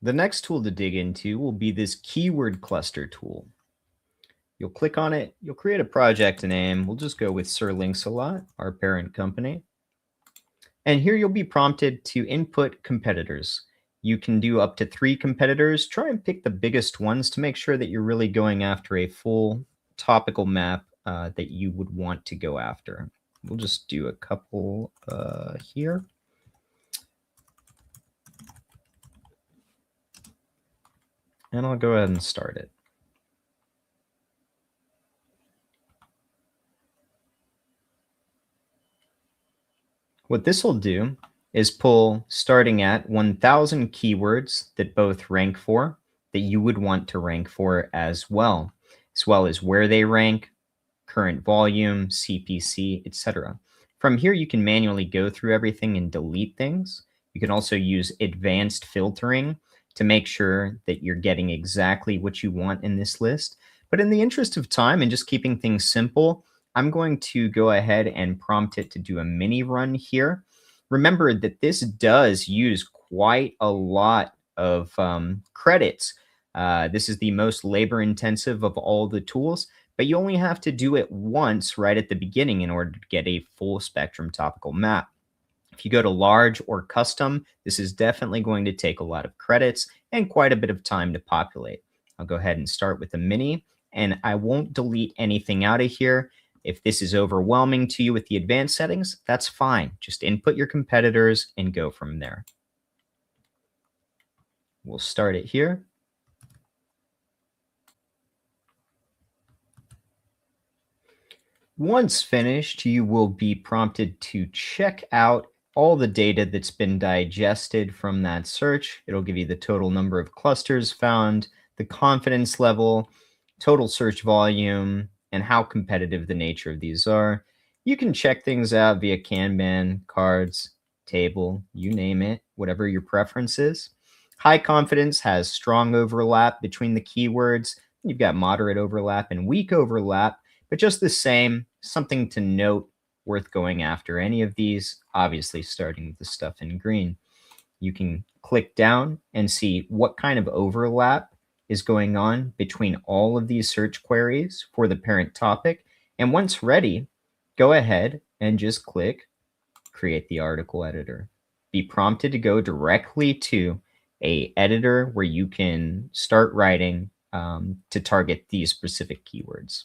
The next tool to dig into will be this keyword cluster tool. You'll click on it, you'll create a project name. We'll just go with SirLinksALot, our parent company. And here you'll be prompted to input competitors. You can do up to 3 competitors. Try and pick the biggest ones to make sure that you're really going after a full topical map that you would want to go after. We'll just do a couple here. And I'll go ahead and start it. What this will do is pull starting at 1,000 keywords that both rank for, that you would want to rank for as well as where they rank, current volume, CPC, etc. From here, you can manually go through everything and delete things. You can also use advanced filtering to make sure that you're getting exactly what you want in this list. But in the interest of time and just keeping things simple, I'm going to go ahead and prompt it to do a mini run here. Remember that this does use quite a lot of credits. This is the most labor intensive of all the tools, but you only have to do it once right at the beginning in order to get a full spectrum topical map. If you go to large or custom, this is definitely going to take a lot of credits and quite a bit of time to populate. I'll go ahead and start with a mini, and I won't delete anything out of here. If this is overwhelming to you with the advanced settings, that's fine. Just input your competitors and go from there. We'll start it here. Once finished, you will be prompted to check out all the data that's been digested from that search. It'll give you the total number of clusters found, the confidence level, total search volume, and how competitive the nature of these are. You can check things out via Kanban, cards, table, you name it, whatever your preference is. High confidence has strong overlap between the keywords. You've got moderate overlap and weak overlap, but just the same, something to note worth going after any of these, obviously starting with the stuff in green. You can click down and see what kind of overlap is going on between all of these search queries for the parent topic. And once ready, go ahead and just click Create the Article Editor. Be prompted to go directly to an editor where you can start writing to target these specific keywords.